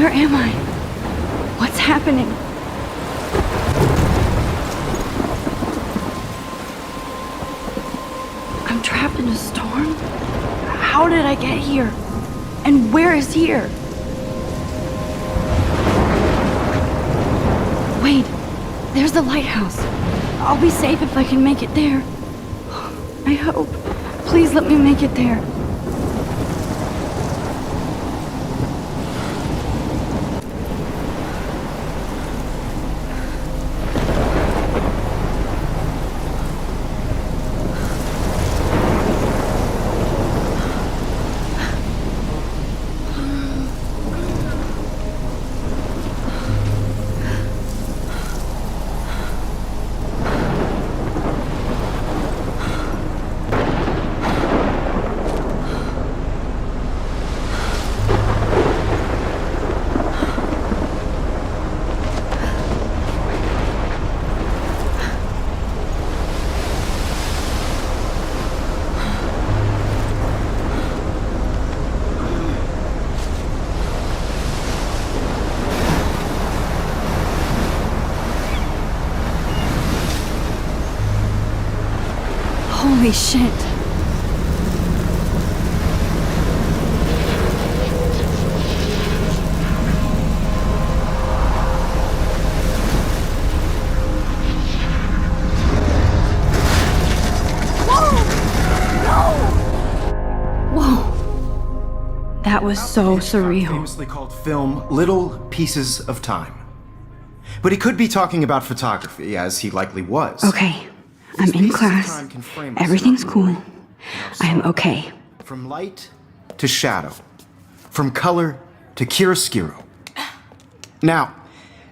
Where am I? What's happening? I'm trapped in a storm? How did I get here? And where is here? Wait, there's the lighthouse. I'll be safe if I can make it there. I hope. Please let me make it there. Holy shit. Whoa. That was so surreal. Famously called film Little Pieces of Time. But he could be talking about photography, as he likely was. Okay. I'm in class. Everything's cool. I am okay. From light to shadow. From color to chiaroscuro. Now,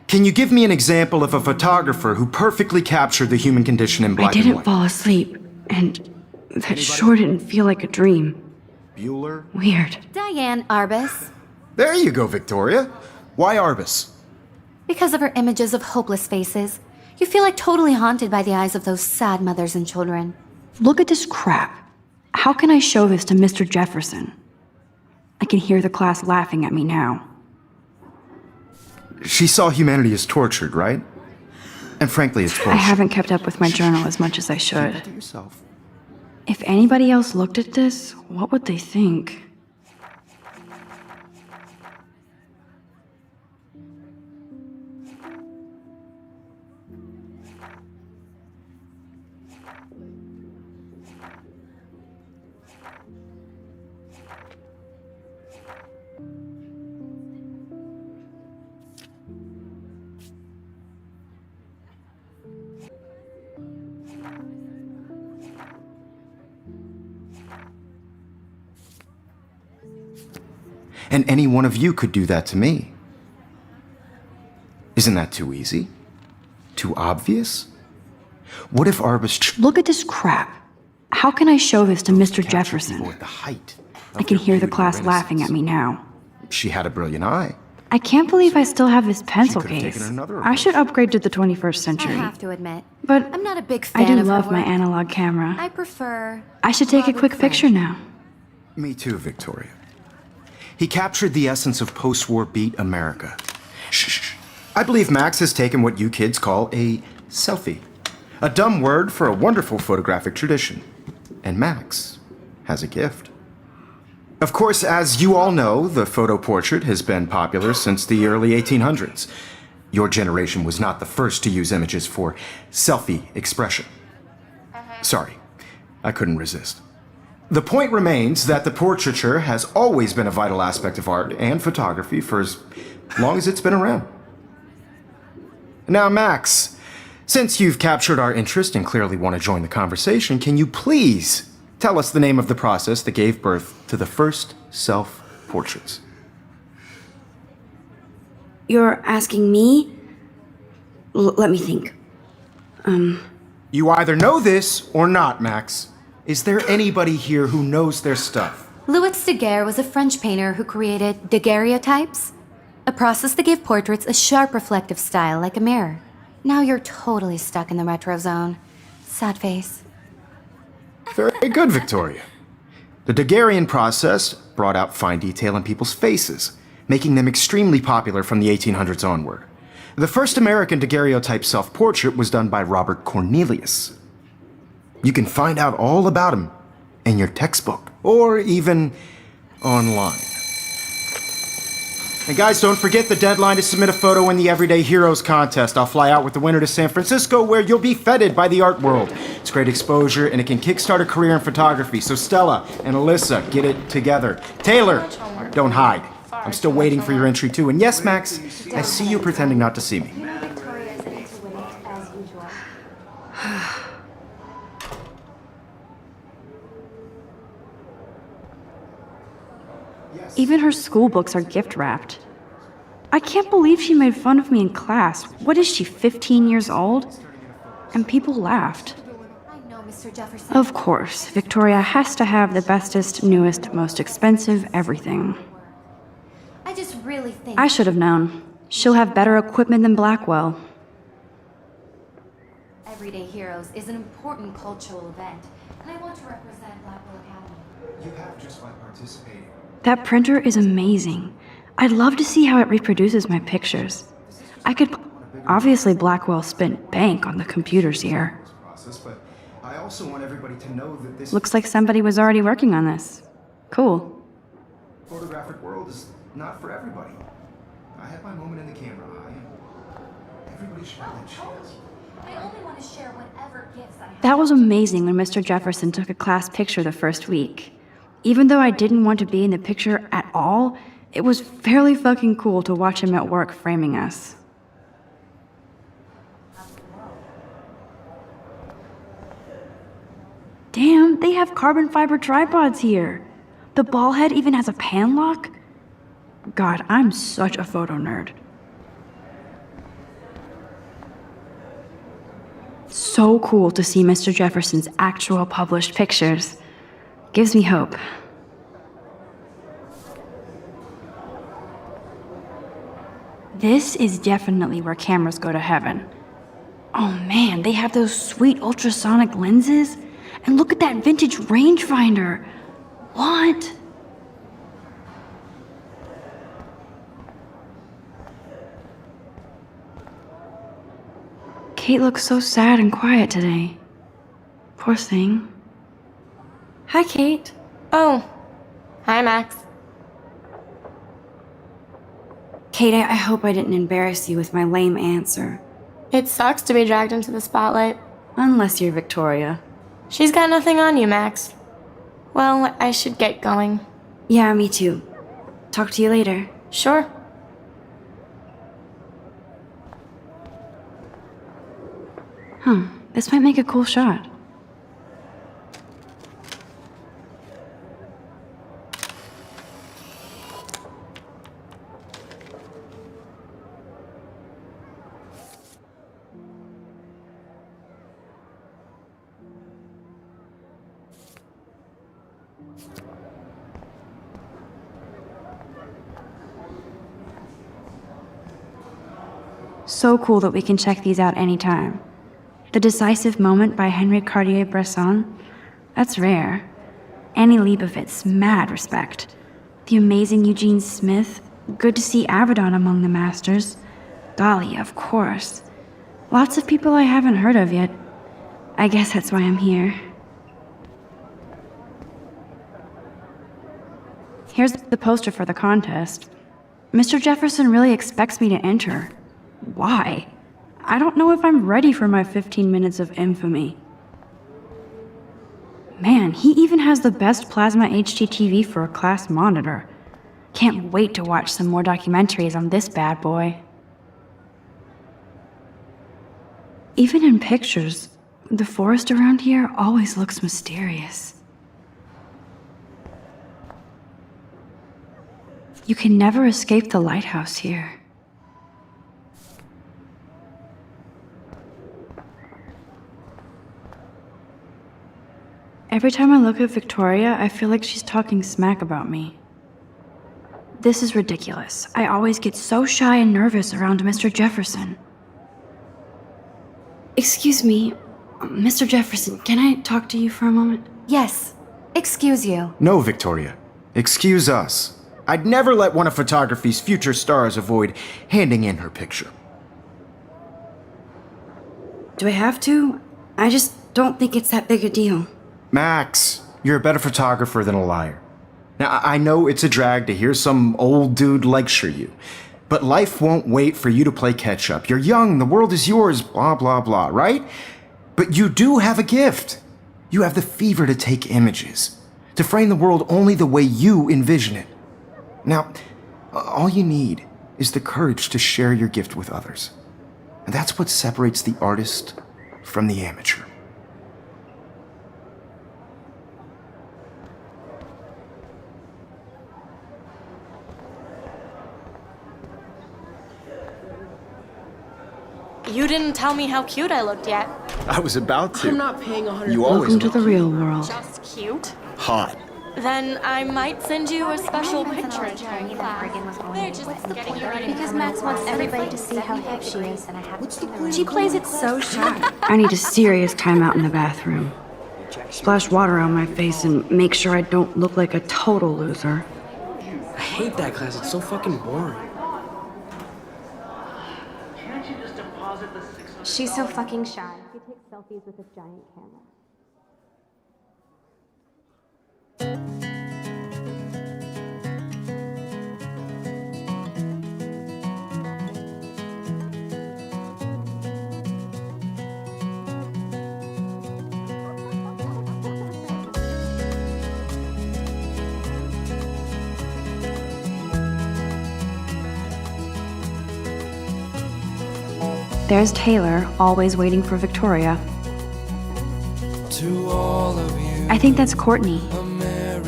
can you give me an example of a photographer who perfectly captured the human condition in black and white? I didn't fall asleep, and that sure didn't feel like a dream. Bueller? Weird. Diane Arbus. There you go, Victoria. Why Arbus? Because of her images of hopeless faces. You feel like totally haunted by the eyes of those sad mothers and children. Look at this crap. How can I show this to Mr. Jefferson? I can hear the class laughing at me now. She saw humanity as tortured, right? And frankly, it's bullshit. I haven't kept up with my journal as much as I Keep that should. to yourself. If anybody else looked at this, what would they think? And any one of you could do that to me. Isn't that too easy? Too obvious? What if Arbus... Look at this crap. How can I show this to Mr. Jefferson? At the height I can hear the class laughing at me now. She had a brilliant eye. I can't believe I still have this pencil could've case. taken another I should approach. upgrade to the 21st I century. have to admit, But I'm not a big I fan do of her love my work. analog camera. I prefer... I should take a Robert quick Frank. picture now. Me too, Victoria. He captured the essence of post-war beat America. Shh. I believe Max has taken what you kids call a selfie. A dumb word for a wonderful photographic tradition. And Max has a gift. Of course, as you all know, the photo portrait has been popular since the early 1800s. Your generation was not the first to use images for selfie expression. Sorry, I couldn't resist. The point remains that the portraiture has always been a vital aspect of art and photography for as long as it's been around. Now, Max, since you've captured our interest and clearly want to join the conversation, can you please tell us the name of the process that gave birth to the first self-portraits? You're asking me? Let me think. You either know this or not, Max. Is there anybody here who knows their stuff? Louis Daguerre was a French painter who created daguerreotypes, a process that gave portraits a sharp reflective style like a mirror. Now you're totally stuck in the retro zone. Sad face. Very good, Victoria. The Daguerrean process brought out fine detail in people's faces, making them extremely popular from the 1800s onward. The first American daguerreotype self-portrait was done by Robert Cornelius. You can find out all about him in your textbook, or even online. And guys, don't forget the deadline to submit a photo in the Everyday Heroes contest. I'll fly out with the winner to San Francisco, where you'll be feted by the art world. It's great exposure, and it can kickstart a career in photography. So Stella and Alyssa, get it together. Taylor, don't hide. I'm still waiting for your entry too. And yes, Max, I see you pretending not to see me. Even her school books are gift-wrapped. I can't believe she made fun of me in class. What is she, 15 years old? And people laughed. I know, Mr. Jefferson. Of course, Victoria has to have the bestest, newest, most expensive everything. I just really think... I should have known. She'll have better equipment than Blackwell. Everyday Heroes is an important cultural event, and I want to represent Blackwell Academy. You have just by participating. That printer is amazing. I'd love to see how it reproduces my pictures. I could... Obviously, Blackwell spent bank on the computers here. But I also want everybody to know that this Looks like somebody was already working on this. Cool. photographic world is not for everybody. I had my moment in the camera eye, and everybody should have that chance. I only want to share whatever gifts I have. That was amazing when Mr. Jefferson took a class picture the first week. Even though I didn't want to be in the picture at all, it was fairly fucking cool to watch him at work framing us. Damn, they have carbon fiber tripods here. The ball head even has a pan lock. God, I'm such a photo nerd. So cool to see Mr. Jefferson's actual published pictures. Gives me hope. This is definitely where cameras go to heaven. Oh man, they have those sweet ultrasonic lenses. And look at that vintage rangefinder. What? Kate looks so sad and quiet today. Poor thing. Hi, Kate. Oh, hi, Max. Kate, I hope I didn't embarrass you with my lame answer. It sucks to be dragged into the spotlight. Unless you're Victoria. She's got nothing on you, Max. Well, I should get going. Yeah, me too. Talk to you later. Sure. This might make a cool shot. So cool that we can check these out anytime. The Decisive Moment by Henry Cartier-Bresson? That's rare. Annie Leibovitz, mad respect. The amazing Eugene Smith? Good to see Avedon among the masters. Dahlia, of course. Lots of people I haven't heard of yet. I guess that's why I'm here. Here's the poster for the contest. Mr. Jefferson really expects me to enter. Why? I don't know if I'm ready for my 15 minutes of infamy. Man, he even has the best plasma HDTV for a class monitor. Can't wait to watch some more documentaries on this bad boy. Even in pictures, the forest around here always looks mysterious. You can never escape the lighthouse here. Every time I look at Victoria, I feel like she's talking smack about me. This is ridiculous. I always get so shy and nervous around Mr. Jefferson. Excuse me, Mr. Jefferson, can I talk to you for a moment? Yes. Excuse you. No, Victoria. Excuse us. I'd never let one of photography's future stars avoid handing in her picture. Do I have to? I just don't think it's that big a deal. Max, you're a better photographer than a liar. Now, I know it's a drag to hear some old dude lecture you, but life won't wait for you to play catch-up. You're young, the world is yours, blah, blah, blah, right? But you do have a gift. You have the fever to take images, to frame the world only the way you envision it. Now, all you need is the courage to share your gift with others. And that's what separates the artist from the amateur. You didn't tell me how cute I looked yet. I was about to. I'm not paying 100. You always Welcome to look the real world. Just cute? hot. Then I might send you a special picture in class. They're just getting you ready. Because Max wants everybody to see how hip she is. She plays it so shy. I need a serious timeout in the bathroom. Splash water on my face and make sure I don't look like a total loser. I hate that class. It's so fucking boring. She's so fucking shy. She takes selfies with a giant camera. There's Taylor, always waiting for Victoria. I think that's Courtney.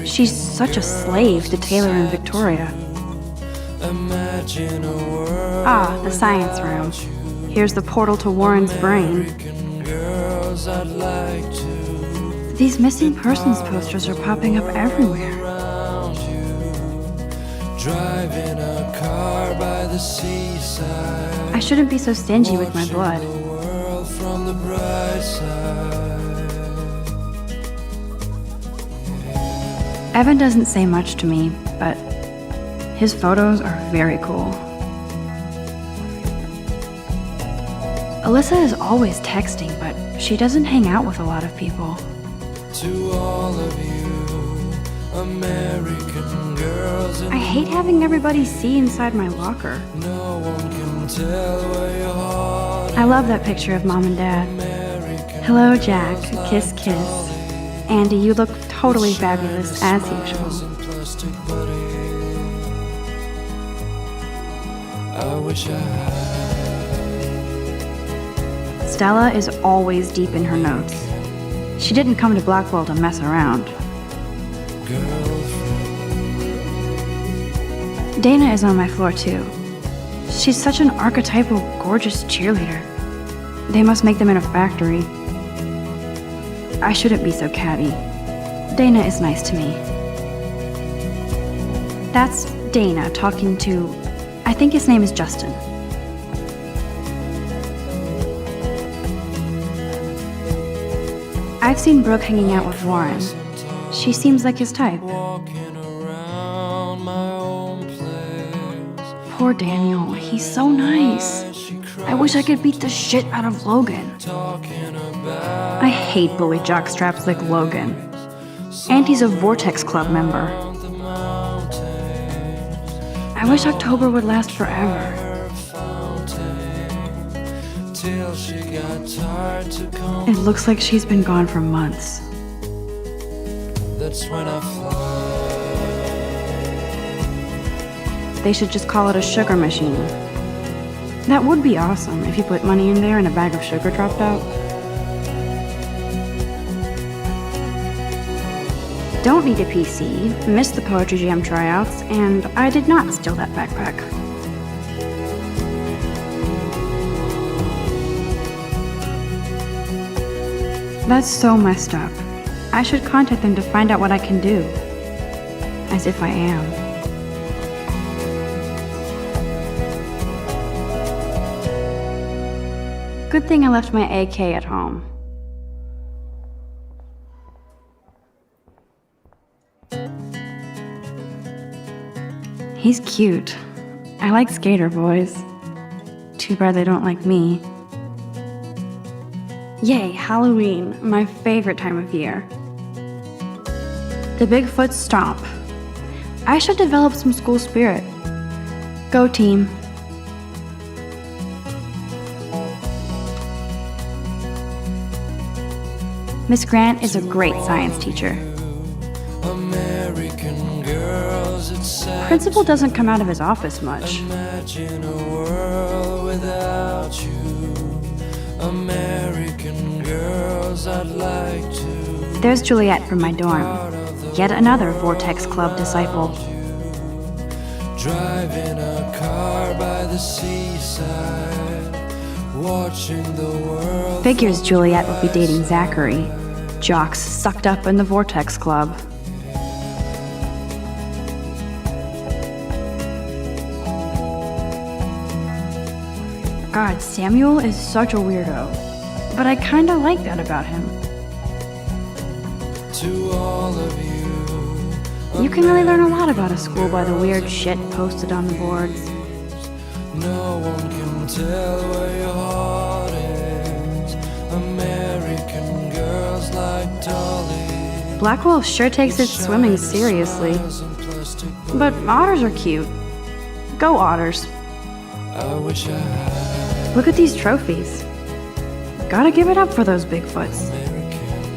She's such a slave to Taylor and Victoria. Ah, the science room. Here's the portal to Warren's brain. These missing persons posters are popping up everywhere. Driving a car by the seaside. I shouldn't be so stingy with my blood. From the bright side. Evan doesn't say much to me, but his photos are very cool. Alyssa is always texting, but she doesn't hang out with a lot of people. To all of you, American girls. I hate having everybody see inside my locker. No one can tell where your heart. I love that picture of Mom and Dad. Hello, Jack. Kiss, kiss. Andy, you look totally fabulous, as usual. Plastic buddy. I wish I had. Stella is always deep in her notes. She didn't come to Blackwell to mess around. Dana is on my floor too. She's such an archetypal, gorgeous cheerleader. They must make them in a factory. I shouldn't be so catty. Dana is nice to me. That's Dana talking to, I think his name is Justin. I've seen Brooke hanging out with Warren. She seems like his type. Poor Daniel, he's so nice. I wish I could beat the shit out of Logan. I hate bully jockstraps like Logan. And he's a Vortex Club member. I wish October would last forever. It looks like she's been gone for months. That's when I fly. They should just call it a sugar machine. That would be awesome if you put money in there and a bag of sugar dropped out. Don't need a PC, missed the Poetry Jam tryouts, and I did not steal that backpack. That's so messed up. I should contact them to find out what I can do. As if I am. Good thing I left my AK at home. He's cute. I like skater boys. Too bad they don't like me. Yay, Halloween, my favorite time of year. The Bigfoot Stomp. I should develop some school spirit. Go team. Miss Grant is a great science teacher. American girls, it's sad. Principal doesn't come out of his office much. Imagine a world without you. American girls, I'd like to. There's Juliet from my dorm. Yet another Vortex Club disciple. Driving a car by the seaside, watching the world. Figures Juliet would be dating Zachary. Jocks sucked up in the Vortex Club. God, Samuel is such a weirdo. But I kinda like that about him. To all of you, You can really learn a lot about a school by the weird shit posted on the boards. no one can tell where your heart is. American girls like Dolly. Blackwell sure takes its swimming seriously. But otters are cute. Go otters. I wish I had Look at these trophies. Gotta give it up for those Bigfoots.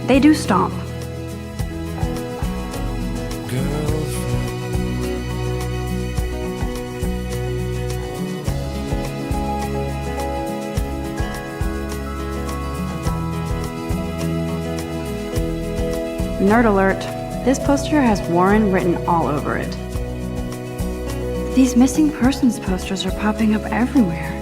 They do stomp. girlfriend. Nerd alert. This poster has Warren written all over it. These missing persons posters are popping up everywhere.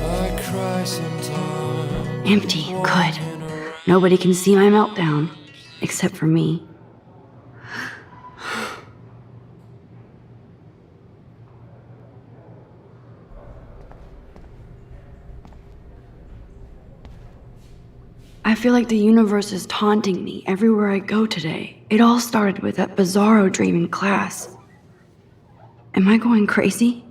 I cry sometimes. Empty. Good. Nobody can see my meltdown. Except for me. I feel like the universe is taunting me everywhere I go today. It all started with that bizarro dream in class. Am I going crazy?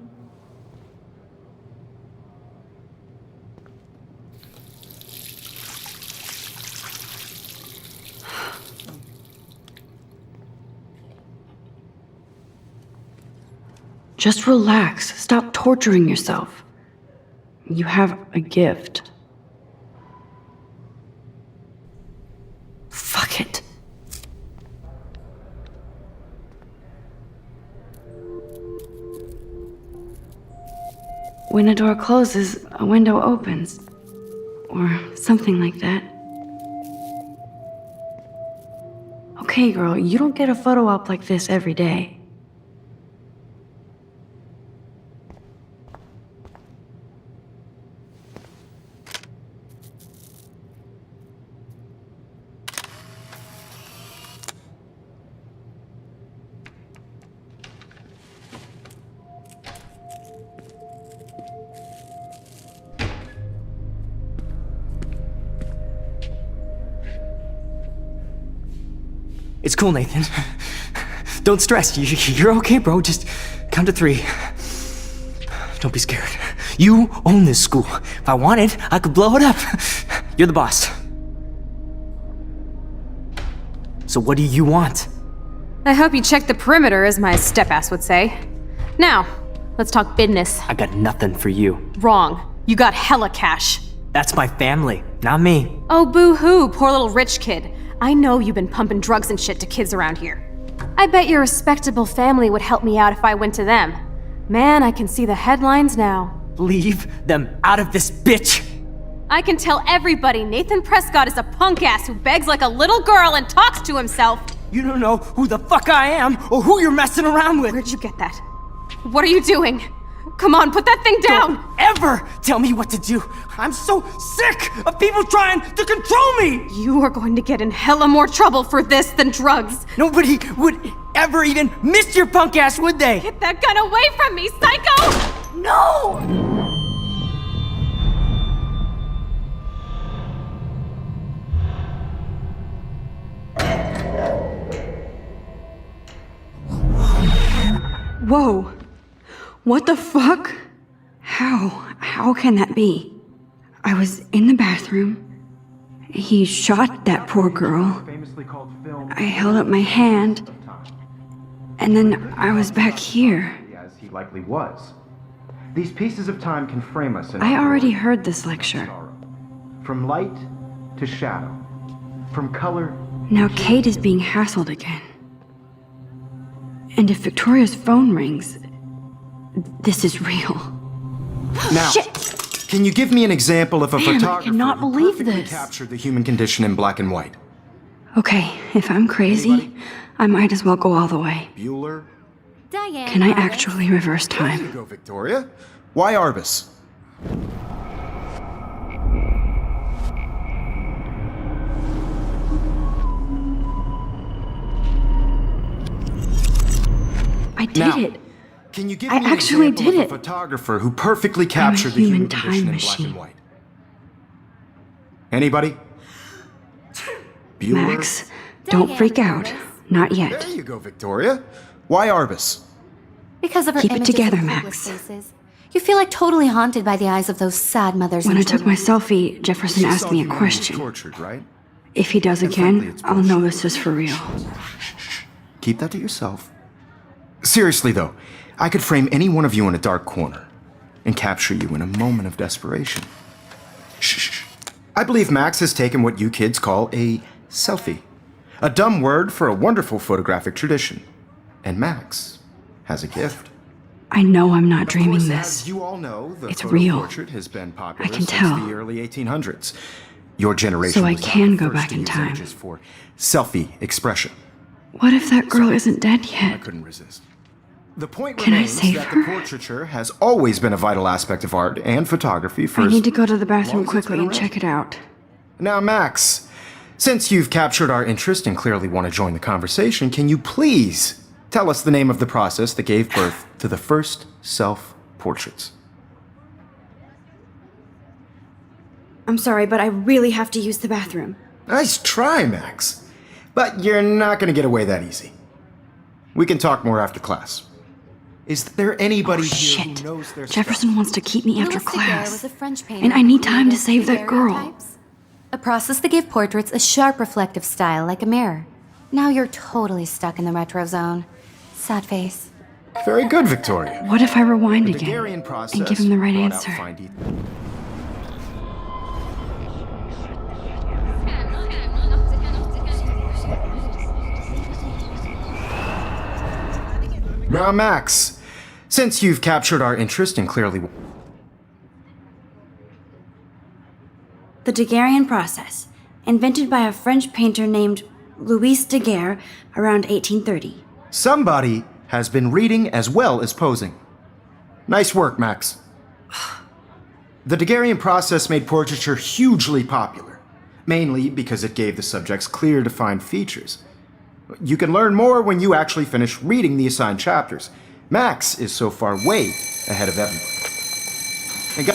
Just relax. Stop torturing yourself. You have a gift. Fuck it. When a door closes, a window opens. Or something like that. Okay, girl, you don't get a photo op like this every day. It's cool, Nathan. Don't stress. You're okay, bro. Just count to 3. Don't be scared. You own this school. If I wanted, I could blow it up. You're the boss. So what do you want? I hope you checked the perimeter, as my step-ass would say. Now, let's talk business. I got nothing for you. Wrong. You got hella cash. That's my family, not me. Oh, boo-hoo, poor little rich kid. I know you've been pumping drugs and shit to kids around here. I bet your respectable family would help me out if I went to them. Man, I can see the headlines now. Leave them out of this bitch! I can tell everybody Nathan Prescott is a punk ass who begs like a little girl and talks to himself. You don't know who the fuck I am or who you're messing around with. Where'd you get that? What are you doing? Come on, put that thing down! Don't ever tell me what to do. I'm so sick of people trying to control me! You are going to get in hella more trouble for this than drugs. Nobody would ever even miss your punk ass, would they? Get that gun away from me, psycho! No! Whoa! What the fuck? How can that be? I was in the bathroom. He shot that poor girl. I held up my hand. And then I was back here. As he likely was. These pieces of time can frame us in I already heard this lecture. From light to shadow. From color. Now Kate is being hassled again. And if Victoria's phone rings, this is real. Now, Shit! Can you give me an example of a Man, I photographer cannot who believe perfectly this. captured the human condition in black and white? Okay, if I'm crazy, I might as well go all the way. Bueller? Diane. Can I Arbus. actually reverse There you time? go, Victoria. Why Arbus? I did Now, it. Can you give I me an actually example did of it. a photographer who perfectly captured the human human condition time in black and machine. white? Anybody? Bueller? Max, don't freak out. Not There yet. you go, Victoria. Why Arbus? Because of her Keep it images together, of Max. hopeless faces. You feel like totally haunted by the eyes of those sad mothers When I and took my children. selfie, Jefferson She asked saw me a humanity question. Tortured, right? If he does And frankly, again, it's I'll know bullshit. this is for real. Keep that to yourself. Seriously, though, I could frame any one of you in a dark corner and capture you in a moment of desperation. Shh. I believe Max has taken what you kids call a selfie. A dumb word for a wonderful photographic tradition. And Max has a gift. I know I'm not Of dreaming course, this. as you all know, the It's photo real. portrait has been popular I can since tell. the early 1800s. Your generation So I was not can the go first back to in use time. images for selfie expression. What if that girl isn't dead I yet? couldn't resist. The point Can I remains save that her? the portraiture has always been a vital aspect of art and photography for I as need to go to the long bathroom as it's quickly been and check it out. Now, Max, since you've captured our interest and clearly want to join the conversation, can you please tell us the name of the process that gave birth to the first self-portraits? I'm sorry, but I really have to use the bathroom. Nice try, Max. But you're not going to get away that easy. We can talk more after class. Is there anybody here Shit. who knows their Jefferson stuff? wants to keep me after Louis Daguerre class. was a French painter And I who need time to created save that girl. daguerreotypes, a process that gave portraits a sharp reflective style like a mirror. Now you're totally stuck in the retro zone. Sad face. Very good, Victoria. What if I rewind The again Daguerrean process and give him the right brought out answer? fine detail. Now, Max, since you've captured our interest and clearly... The Daguerrean process, invented by a French painter named Louis Daguerre around 1830. Somebody has been reading as well as posing. Nice work, Max. The Daguerrean process made portraiture hugely popular, mainly because it gave the subjects clear, defined features. You can learn more when you actually finish reading the assigned chapters. Max is so far way ahead of everyone. And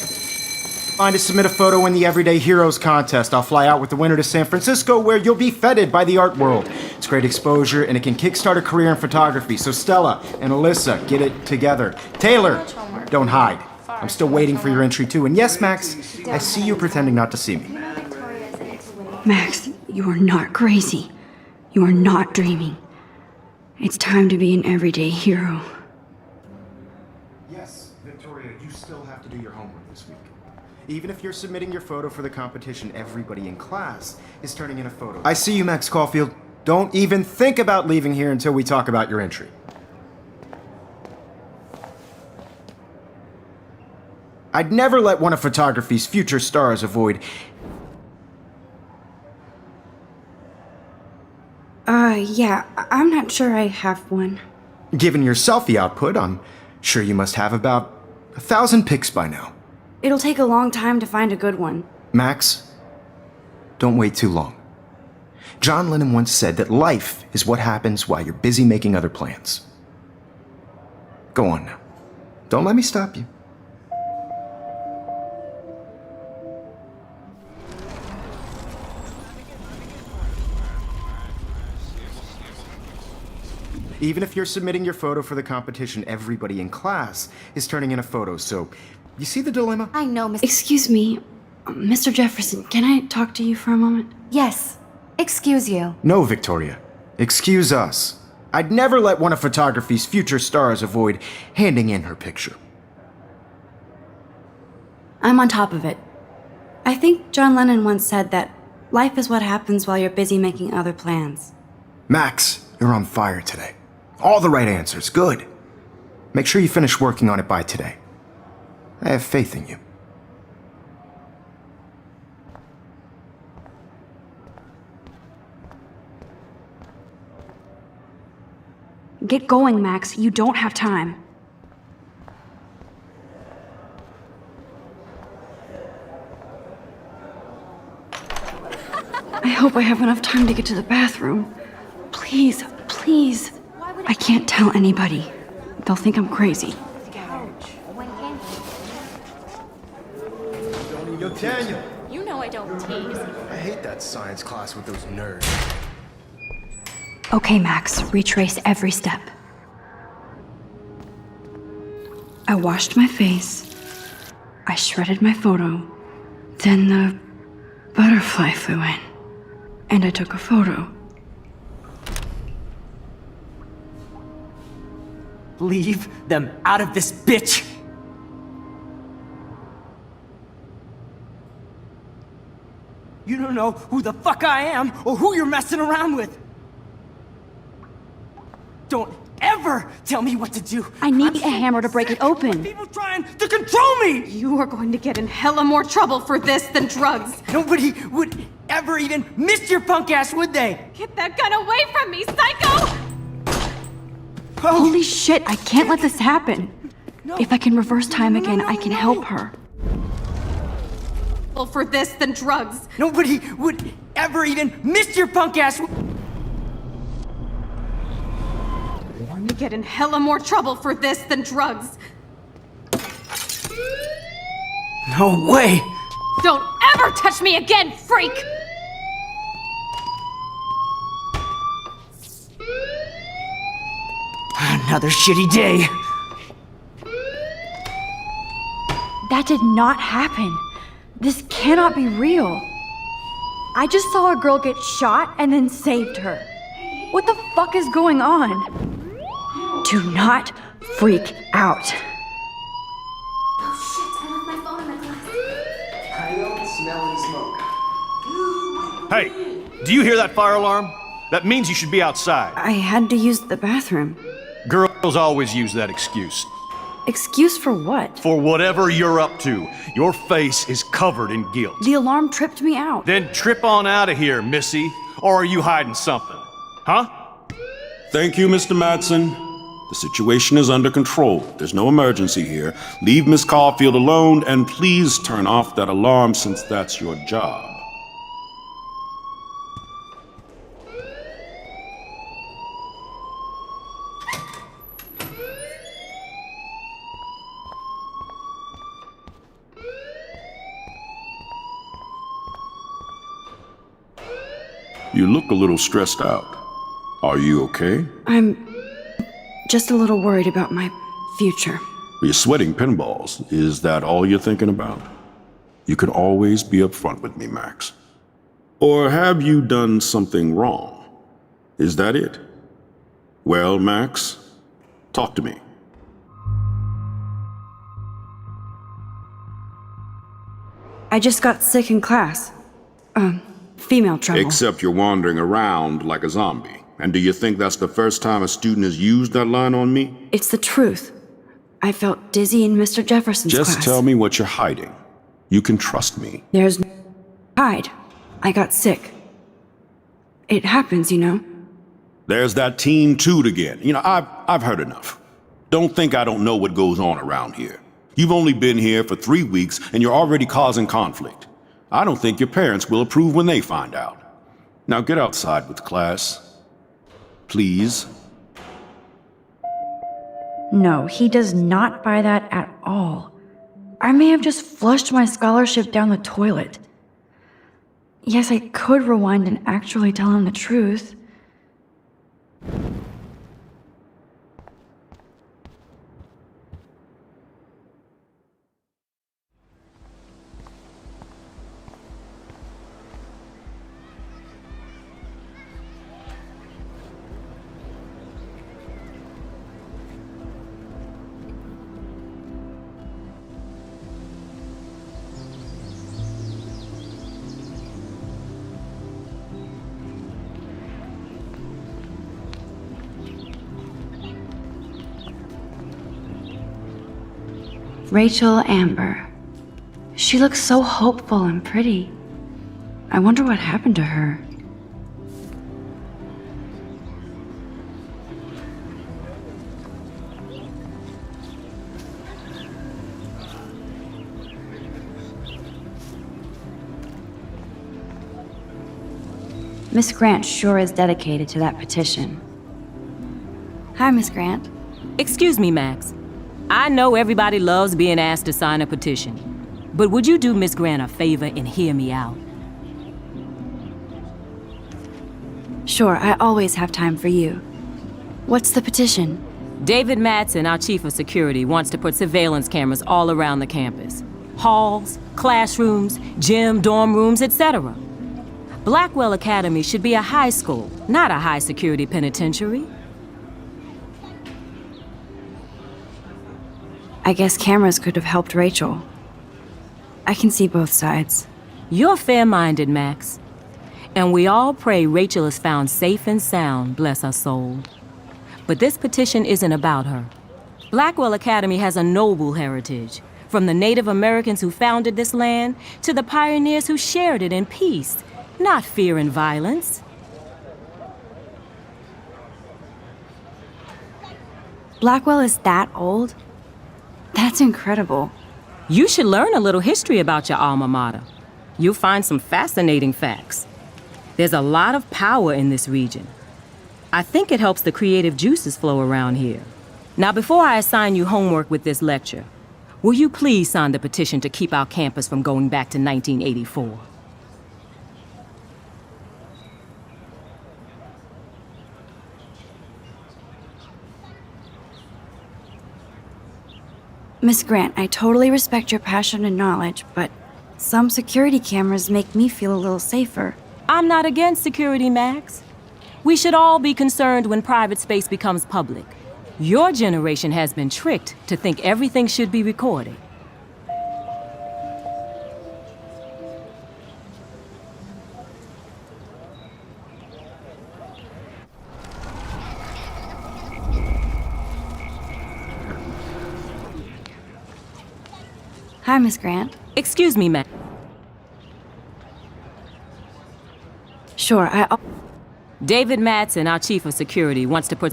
find to submit a photo in the Everyday Heroes contest. I'll fly out with the winner to San Francisco, where you'll be feted by the art world. It's great exposure, and it can kickstart a career in photography. So Stella and Alyssa, get it together. Taylor, don't hide. I'm still waiting for your entry too. And yes, Max, I see you pretending not to see me. Max, you are not crazy. You are not dreaming. It's time to be an everyday hero. Yes, Victoria, you still have to do your homework this week. Even if you're submitting your photo for the competition, everybody in class is turning in a photo. I see you, Max Caulfield. Don't even think about leaving here until we talk about your entry. I'd never let one of photography's future stars avoid... Yeah, I'm not sure I have one. Given your selfie output, I'm sure you must have about 1,000 pics by now. It'll take a long time to find a good one. Max, don't wait too long. John Lennon once said that life is what happens while you're busy making other plans. Go on now. Don't let me stop you. Even if you're submitting your photo for the competition, everybody in class is turning in a photo, so you see the dilemma? I know, Miss. Excuse me, Mr. Jefferson, can I talk to you for a moment? Yes. Excuse you. No, Victoria. Excuse us. I'd never let one of photography's future stars avoid handing in her picture. I'm on top of it. I think John Lennon once said that life is what happens while you're busy making other plans. Max, you're on fire today. All the right answers. Good. Make sure you finish working on it by today. I have faith in you. Get going, Max. You don't have time. I hope I have enough time to get to the bathroom. Please, please. I can't tell anybody. They'll think I'm crazy. Yo, Daniel. You know I don't tease. I hate that science class with those nerds. Okay, Max, retrace every step. I washed my face. I shredded my photo. Then the butterfly flew in. And I took a photo. Leave them out of this bitch! You don't know who the fuck I am or who you're messing around with! Don't ever tell me what to do! I need a hammer to break it open. People trying to control me! You are going to get in hella more trouble for this than drugs. Nobody would ever even miss your punk ass, would they? Get that gun away from me, psycho! Holy shit, I can't let this happen. If I can reverse time again, I can help her. For this than drugs. Nobody would ever even miss your punk ass. You get in hella more trouble for this than drugs. No way! Don't ever touch me again, freak! Another shitty day. That did not happen. This cannot be real. I just saw a girl get shot and then saved her. What the fuck is going on? Do not freak out. Oh shit, I left my phone in my class. I don't smell any smoke. Hey, do you hear that fire alarm? That means you should be outside. I had to use the bathroom. Girls always use that excuse. Excuse for what? For whatever you're up to, your face is covered in guilt. The alarm tripped me out. Then trip on out of here, missy. Or are you hiding something? Huh? Thank you, Mr. Madsen. The situation is under control. There's no emergency here. Leave Miss Caulfield alone, and please turn off that alarm since that's your job. You look a little stressed out. Are you okay? I'm just a little worried about my future. You're sweating pinballs. Is that all you're thinking about? You can always be upfront with me, Max. Or have you done something wrong? Is that it? Well, Max, talk to me. I just got sick in class. Female trouble. Except you're wandering around like a zombie. And do you think that's the first time a student has used that line on me? It's the truth. I felt dizzy in Mr. Jefferson's class. Just tell me what you're hiding. You can trust me. There's no hide. I got sick. It happens, you know. There's that Team Toot again. You know, I've heard enough. Don't think I don't know what goes on around here. You've only been here for 3 weeks and you're already causing conflict. I don't think your parents will approve when they find out. Now get outside with class. Please. No, he does not buy that at all. I may have just flushed my scholarship down the toilet. Yes, I could rewind and actually tell him the truth. Рэйчel Ember. She looks so hopeful and pretty. I wonder what happened to her. Miss Grant sure is dedicated to that petition. Hi, Miss Grant. Excuse me, Max. I know everybody loves being asked to sign a petition, but would you do Miss Grant a favor and hear me out? Sure, I always have time for you. What's the petition? David Madsen, our chief of security, wants to put surveillance cameras all around the campus. Halls, classrooms, gym, dorm rooms, etc. Blackwell Academy should be a high school, not a high-security penitentiary. I guess cameras could have helped Рэйчел. I can see both sides. You're fair-minded, Max. And we all pray Рэйchel is found safe and sound, bless her soul. But this petition isn't about her. Blackwell Academy has a noble heritage, from the Native Americans who founded this land to the pioneers who shared it in peace, not fear and violence. Blackwell is that old? That's incredible. You should learn a little history about your alma mater. You'll find some fascinating facts. There's a lot of power in this region. I think it helps the creative juices flow around here. Now, before I assign you homework with this lecture, will you please sign the petition to keep our campus from going back to 1984? Miss Grant, I totally respect your passion and knowledge, but some security cameras make me feel a little safer. I'm not against security, Max. We should all be concerned when private space becomes public. Your generation has been tricked to think everything should be recorded. Hi, Miss Grant. Excuse me, Max. Sure, David Madsen, our chief of security, wants to put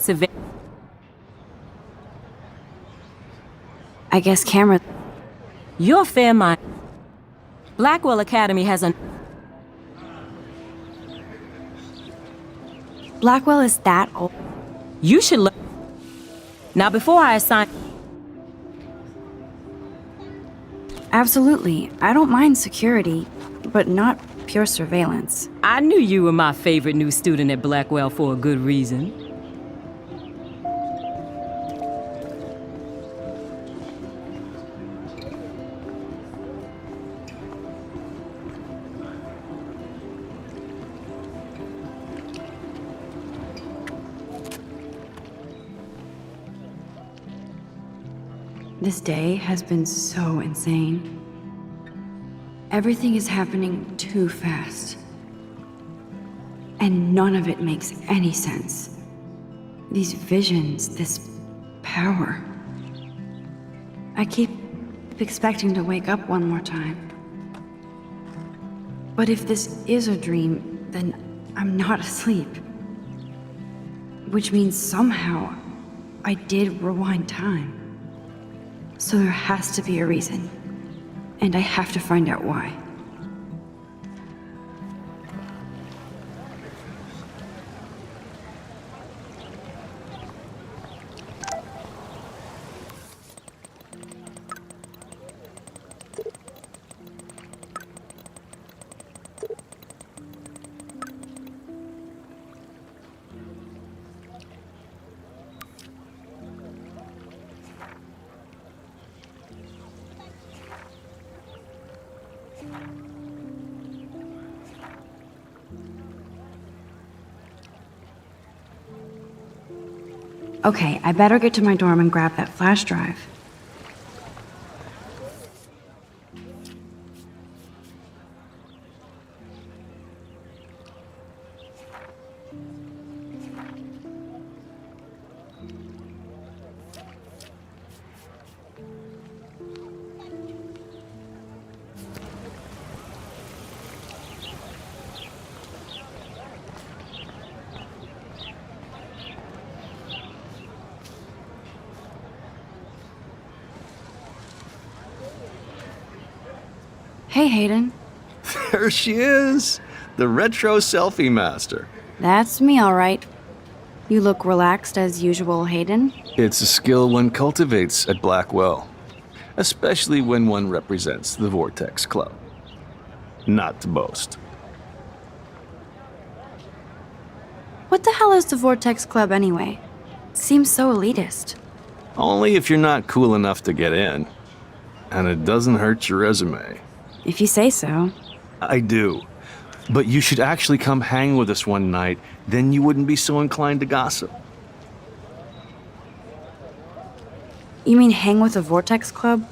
I guess camera... You're fair-minded. Blackwell Academy has a... Blackwell is that old? You should learn... Now, before I assign... Absolutely. I don't mind security, but not pure surveillance. I knew you were my favorite new student at Blackwell for a good reason. This day has been so insane. Everything is happening too fast. And none of it makes any sense. These visions, this power. I keep expecting to wake up one more time. But if this is a dream, then I'm not asleep. Which means somehow I did rewind time. So there has to be a reason. And I have to find out why. Okay, I better get to my dorm and grab that flash drive. Hey, Hayden. There she is, the retro selfie master. That's me, all right. You look relaxed as usual, Hayden. It's a skill one cultivates at Blackwell, especially when one represents the Vortex Club. Not to boast. What the hell is the Vortex Club anyway? Seems so elitist. Only if you're not cool enough to get in. And it doesn't hurt your resume. If you say so. I do. But you should actually come hang with us one night, then you wouldn't be so inclined to gossip. You mean hang with the Vortex Club?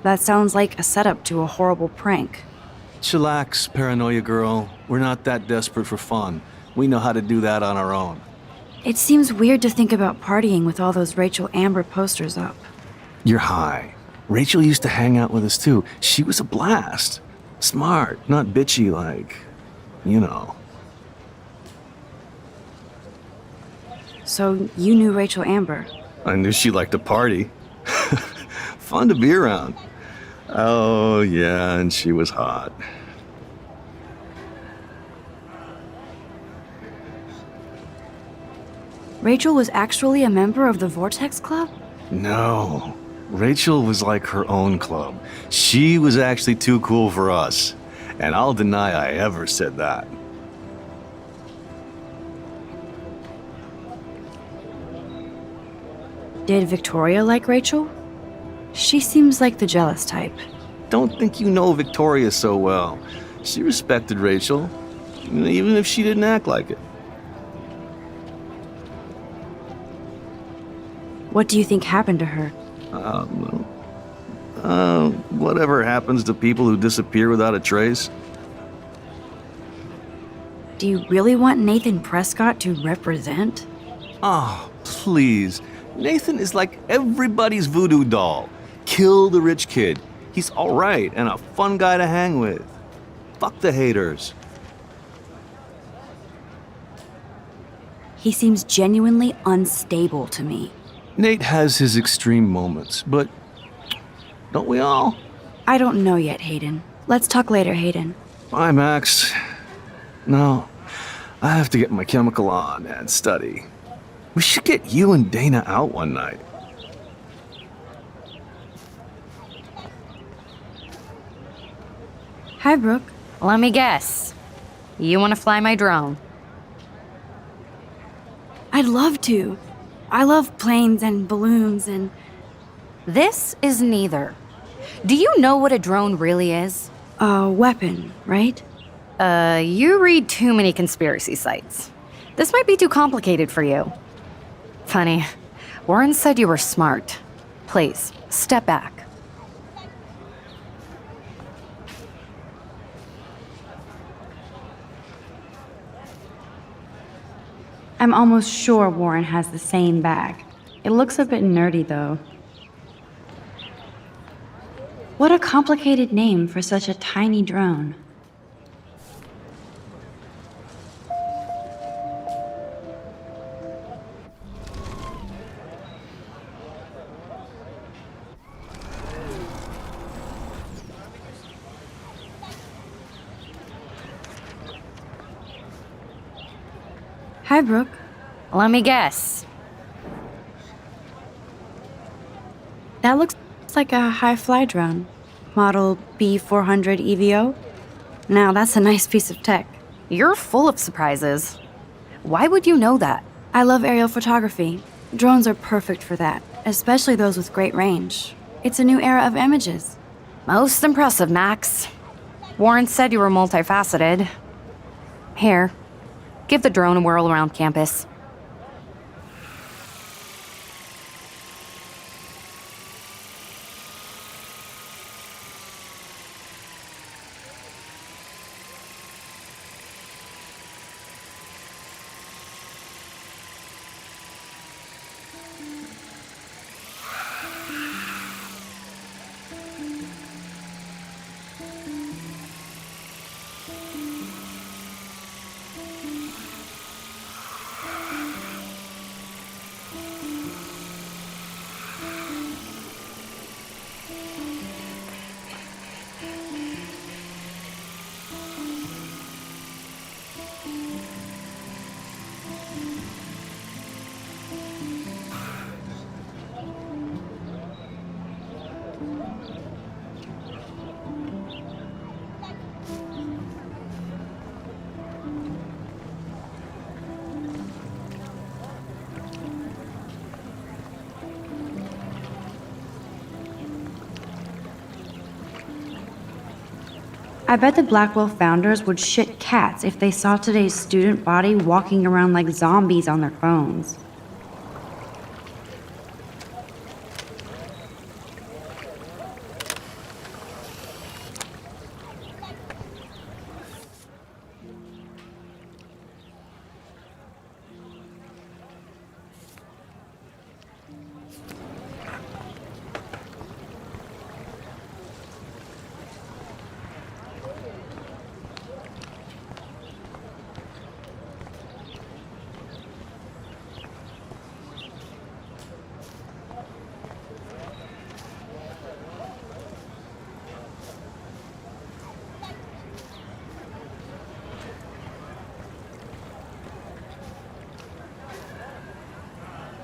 That sounds like a setup to a horrible prank. Chillax, paranoia girl. We're not that desperate for fun. We know how to do that on our own. It seems weird to think about partying with all those Рэйчел Эмбер posters up. You're high. Rachel used to hang out with us too. She was a blast. Smart, not bitchy like, you know. So you knew Рэйчел Эмбер? I knew she liked to party. Fun to be around. Oh, yeah, and she was hot. Рэйчел was actually a member of the Vortex Club? No. Rachel was like her own club. She was actually too cool for us. And I'll deny I ever said that. Did Victoria like Рэйчел? She seems like the jealous type. Don't think you know Victoria so well. She respected Rachel, even if she didn't act like it. What do you think happened to her? Whatever happens to people who disappear without a trace. Do you really want Nathan Prescott to represent? Oh, please. Nathan is like everybody's voodoo doll. Kill the rich kid. He's all right and a fun guy to hang with. Fuck the haters. He seems genuinely unstable to me. Nate has his extreme moments, but don't we all? I don't know yet, Hayden. Let's talk later, Hayden. Bye, Max. No, I have to get my chemical on and study. We should get you and Dana out one night. Hi, Brooke. Let me guess. You want to fly my drone? I'd love to. I love planes and balloons and... This is neither. Do you know what a drone really is? A weapon, right? You read too many conspiracy sites. This might be too complicated for you. Funny, Warren said you were smart. Please, step back. I'm almost sure Warren has the same bag. It looks a bit nerdy, though. What a complicated name for such a tiny drone. Hi, Brooke. Let me guess. That looks like a high-fly drone. Model B400 EVO. Now, that's a nice piece of tech. You're full of surprises. Why would you know that? I love aerial photography. Drones are perfect for that, especially those with great range. It's a new era of images. Most impressive, Max. Warren said you were multifaceted. Here, give the drone a whirl around campus. I bet the Blackwell founders would shit cats if they saw today's student body walking around like zombies on their phones.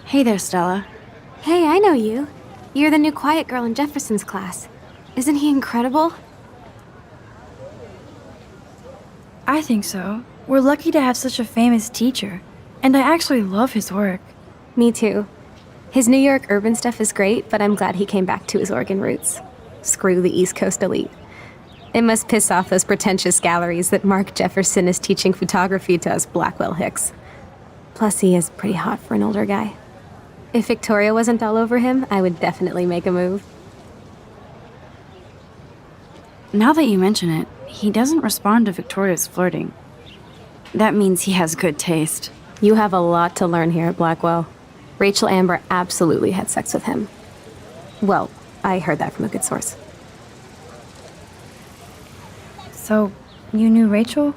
Hey there, Stella. Hey, I know you. You're the new quiet girl in Jefferson's class. Isn't he incredible? I think so. We're lucky to have such a famous teacher. And I actually love his work. Me too. His New York urban stuff is great, but I'm glad he came back to his Oregon roots. Screw the East Coast elite. It must piss off those pretentious galleries that Mark Jefferson is teaching photography to us Blackwell hicks. Plus, he is pretty hot for an older guy. If Victoria wasn't all over him, I would definitely make a move. Now that you mention it, he doesn't respond to Victoria's flirting. That means he has good taste. You have a lot to learn here at Blackwell. Рэйчел Эмбер absolutely had sex with him. Well, I heard that from a good source. So, you knew Рэйчel?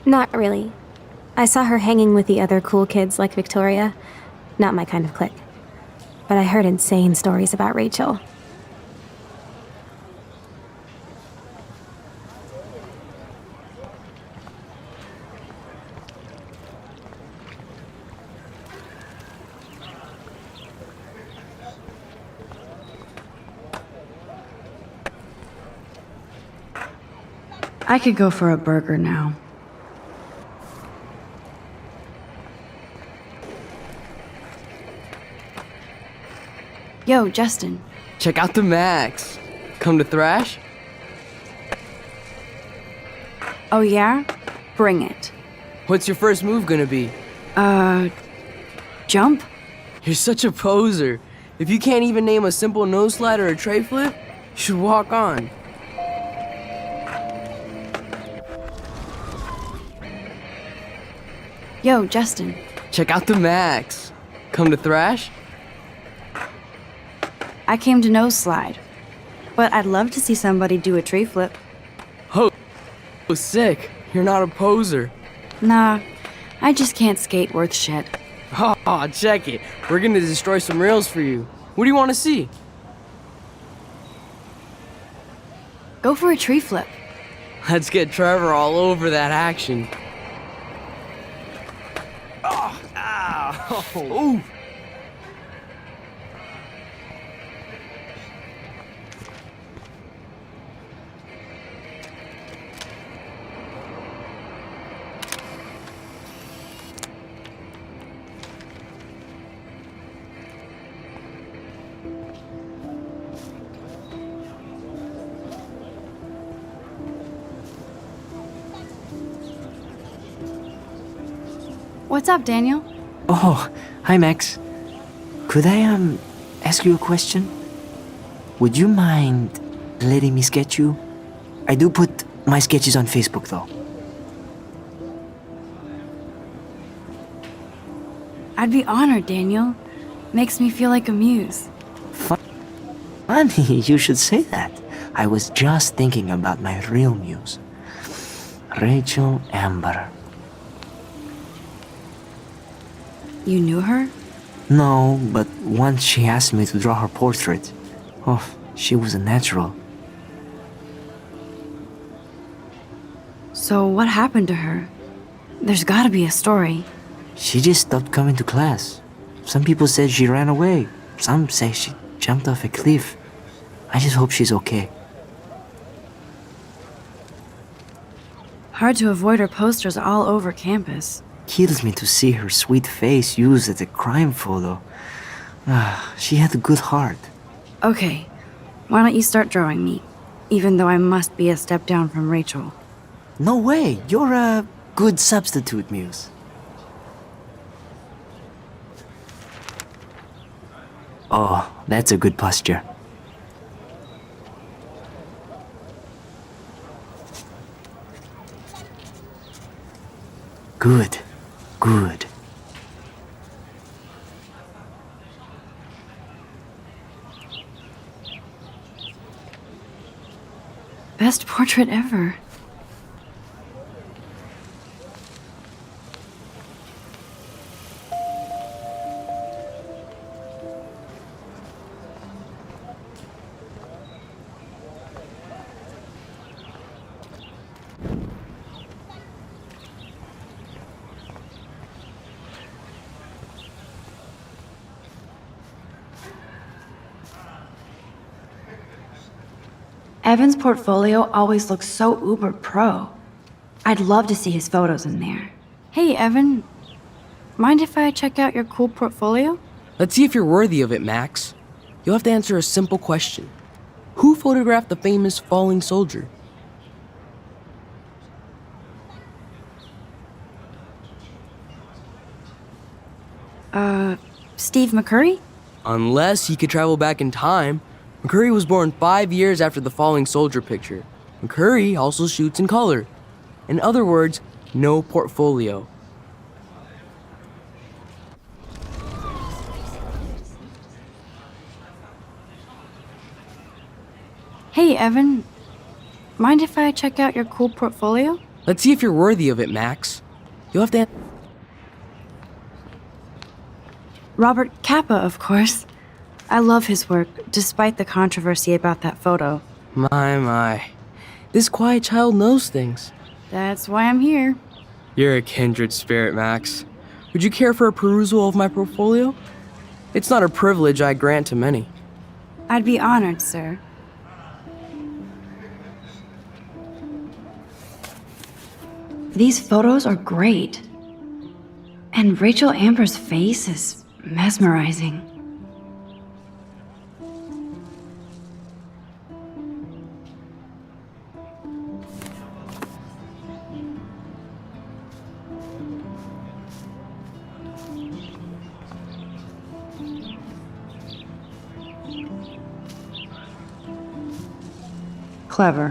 Not really. I saw her hanging with the other cool kids like Victoria. Not my kind of clique. But I heard insane stories about Рэйчel. I could go for a burger now. Yo, Justin. Check out the Max. Come to thrash? Oh yeah? Bring it. What's your first move gonna be? Jump? You're such a poser. If you can't even name a simple nose slide or a tray flip, you should walk on. Yo, Justin. Check out the Max. Come to thrash? I came to nose slide. But I'd love to see somebody do a tree flip. Oh, sick. You're not a poser. Nah, I just can't skate worth shit. Oh, check it. We're gonna destroy some rails for you. What do you want to see? Go for a tree flip. Let's get Trevor all over that action. Oh, ow. Ooh. What's up, Daniel? Oh, hi Max. Could I, ask you a question? Would you mind letting me sketch you? I do put my sketches on Facebook, though. I'd be honored, Daniel. Makes me feel like a muse. Funny, you should say that. I was just thinking about my real muse. Рэйчел Эмбер. You knew her? No, but once she asked me to draw her portrait. Oh, she was a natural. So what happened to her? There's gotta be a story. She just stopped coming to class. Some people said she ran away. Some say she jumped off a cliff. I just hope she's okay. Hard to avoid her posters all over campus. Kills me to see her sweet face used as a crime photo. She had a good heart. Okay, why don't you start drawing me? even though I must be a step down from Рэйчел. No way, you're a good substitute, Muse. Oh, that's a good posture. Good, good. Best portrait ever. Evan's portfolio always looks so uber pro. I'd love to see his photos in there. Hey, Evan. Mind if I check out your cool portfolio? Let's see if you're worthy of it, Max. You'll have to answer a simple question. Who photographed the famous falling soldier? Steve McCurry? Unless he could travel back in time. McCurry was born 5 years after the falling soldier picture. McCurry also shoots in color. In other words, no portfolio. Hey, Evan. Mind if I check out your cool portfolio? Let's see if you're worthy of it, Max. You'll have to... Robert Capa, of course. I love his work, despite the controversy about that photo. My. This quiet child knows things. That's why I'm here. You're a kindred spirit, Max. Would you care for a perusal of my portfolio? It's not a privilege I grant to many. I'd be honored, sir. These photos are great. And Рэйчел Ember's face is mesmerizing. Clever.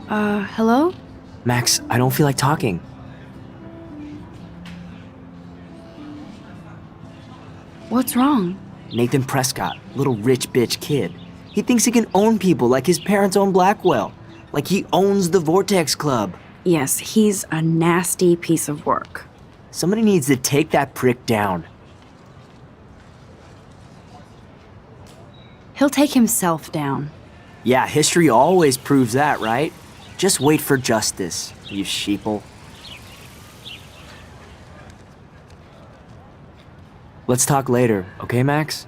Hello? Max, I don't feel like talking. What's wrong? Nathan Prescott, little rich bitch kid. He thinks he can own people like his parents own Blackwell. Like he owns the Vortex Club. Yes, he's a nasty piece of work. Somebody needs to take that prick down. He'll take himself down. Yeah, history always proves that, right? Just wait for justice, you sheeple. Let's talk later, okay, Max?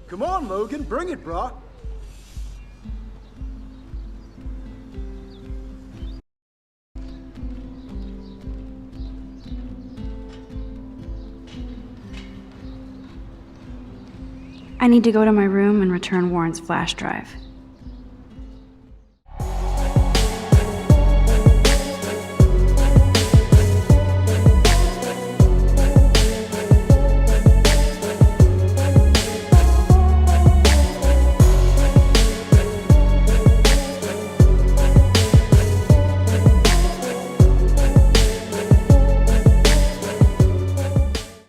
Come on, Logan, bring it, brah. I need to go to my room and return Warren's flash drive.